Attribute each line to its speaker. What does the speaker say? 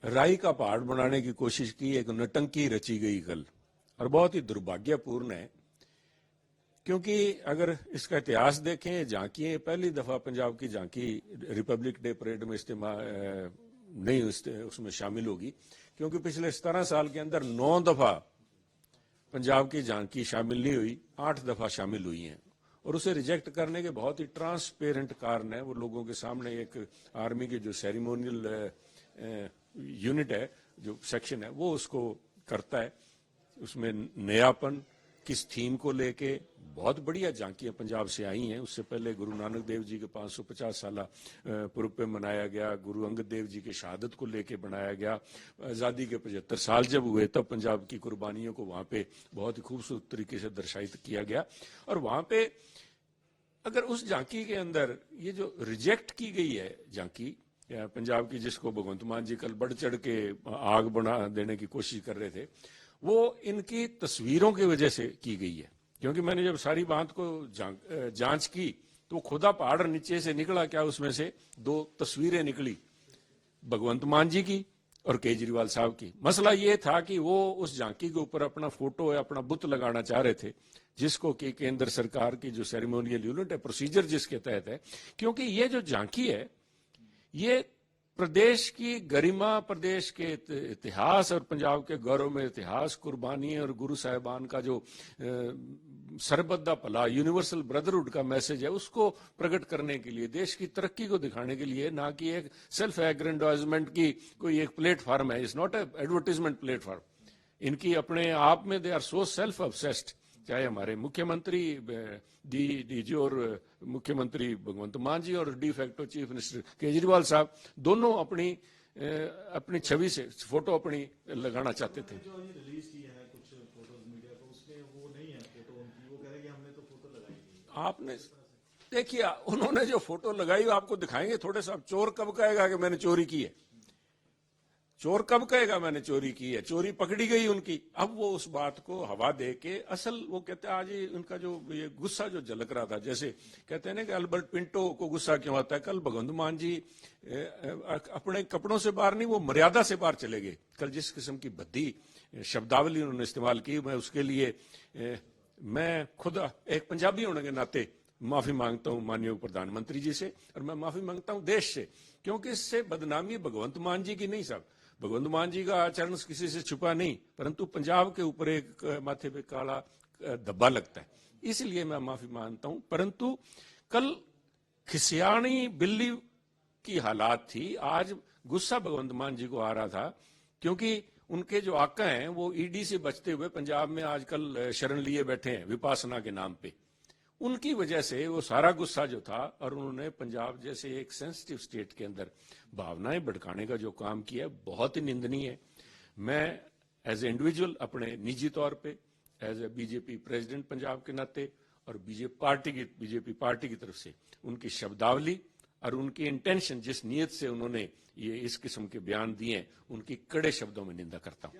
Speaker 1: राई का पहाड़ बनाने की कोशिश की, एक नटंकी रची गई कल, और बहुत ही दुर्भाग्यपूर्ण है। क्योंकि अगर इसका इतिहास देखें, झांकियां पहली दफा पंजाब की झांकी रिपब्लिक डे परेड में इस्तेमाल नहीं उसमें शामिल होगी, क्योंकि पिछले 17 साल के अंदर 9 दफा पंजाब की झांकी शामिल नहीं हुई, 8 दफा शामिल हुई हैं। और उसे रिजेक्ट करने के बहुत ही ट्रांसपेरेंट कारण है। वो लोगों के सामने एक आर्मी की जो सेरेमोनियल यूनिट है, जो सेक्शन है, वो उसको करता है। उसमें नयापन, किस थीम को लेके, बहुत बढ़िया झांकियां पंजाब से आई हैं। उससे पहले गुरु नानक देव जी के 550 साल पूर्व पे मनाया गया, गुरु अंगद देव जी की शहादत को लेके बनाया गया, आज़ादी के 75 साल जब हुए तब पंजाब की कुर्बानियों को वहाँ पे बहुत ही खूबसूरत तरीके से दर्शायित किया गया। और वहाँ पे अगर उस झांकी के अंदर ये जो रिजेक्ट की गई है झांकी पंजाब की, जिसको भगवंत मान जी कल बढ़ चढ़ के आग बना देने की कोशिश कर रहे थे, वो इनकी तस्वीरों की वजह से की गई है। क्योंकि मैंने जब सारी बात को जांच की तो खुदा पहाड़ नीचे से निकला क्या, उसमें से 2 तस्वीरें निकली, भगवंत मान जी की और केजरीवाल साहब की। मसला ये था कि वो उस झांकी के ऊपर अपना फोटो या अपना बुत लगाना चाह रहे थे, जिसको कि केंद्र सरकार की जो सेरेमोनियल यूनिट है, प्रोसीजर जिसके तहत है। क्योंकि ये जो झांकी है, ये प्रदेश की गरिमा, प्रदेश के इतिहास और पंजाब के गौरव में इतिहास, कुर्बानी और गुरु साहिबान का जो सरबत दा भला, यूनिवर्सल ब्रदरहुड का मैसेज है, उसको प्रकट करने के लिए, देश की तरक्की को दिखाने के लिए, ना कि एक सेल्फ एग्रेंडोजमेंट की कोई एक प्लेटफॉर्म है। It's not a advertisement platform. इनकी अपने आप में they are so self obsessed. चाहे हमारे मुख्यमंत्री डीजी और मुख्यमंत्री भगवंत मान जी और de facto chief minister Kejriwal साहब, दोनों अपनी छवि से फोटो अपनी लगाना चाहते थे।
Speaker 2: जो ये रिलीज की है कुछ फोटोज मीडिया को, उसमें वो नहीं है फोटो उनकी, वो कह रहे हैं कि हमने तो फोटो लगाई थी।
Speaker 1: आपने देखिए, उन्होंने जो फोटो लगाई वो आपको दिखाएंगे थोड़े सा। चोर कब कहेगा कि मैंने चोरी की है? चोर कब कहेगा मैंने चोरी की है? चोरी पकड़ी गई उनकी। अब वो उस बात को हवा दे के, असल वो कहते हैं आज ही उनका जो ये गुस्सा जो झलक रहा था, जैसे कहते हैं ना कि अल्बर्ट पिंटो को गुस्सा क्यों आता है, कल भगवंत मान जी अपने कपड़ों से बाहर नहीं, वो मर्यादा से बाहर चले गए। कल जिस किस्म की भद्दी शब्दावली उन्होंने इस्तेमाल की, मैं उसके लिए मैं खुद एक पंजाबी होने के नाते माफी मांगता हूं माननीय प्रधानमंत्री जी से, और मैं माफी मांगता हूं देश से। क्योंकि इससे बदनामी भगवंत मान जी की नहीं साहब, भगवंत मान जी का आचरण किसी से छुपा नहीं, परंतु पंजाब के ऊपर एक माथे पे काला धब्बा लगता है, इसलिए मैं माफी मांगता हूं। परंतु कल खिसियानी बिल्ली की हालात थी, आज गुस्सा भगवंत मान जी को आ रहा था। क्योंकि उनके जो आका हैं वो ईडी से बचते हुए पंजाब में आजकल शरण लिए बैठे हैं विपासना के नाम पे। उनकी वजह से वो सारा गुस्सा जो था, और उन्होंने पंजाब जैसे एक सेंसिटिव स्टेट के अंदर भावनाएं भड़काने का जो काम किया, बहुत ही निंदनीय है। मैं एज ए इंडिविजुअल, अपने निजी तौर पे, as a BJP president Punjab के नाते, और बीजेपी पार्टी की तरफ से उनकी शब्दावली और उनकी इंटेंशन, जिस नीयत से उन्होंने ये इस किस्म के बयान दिए, उनकी कड़े शब्दों में निंदा करता हूं।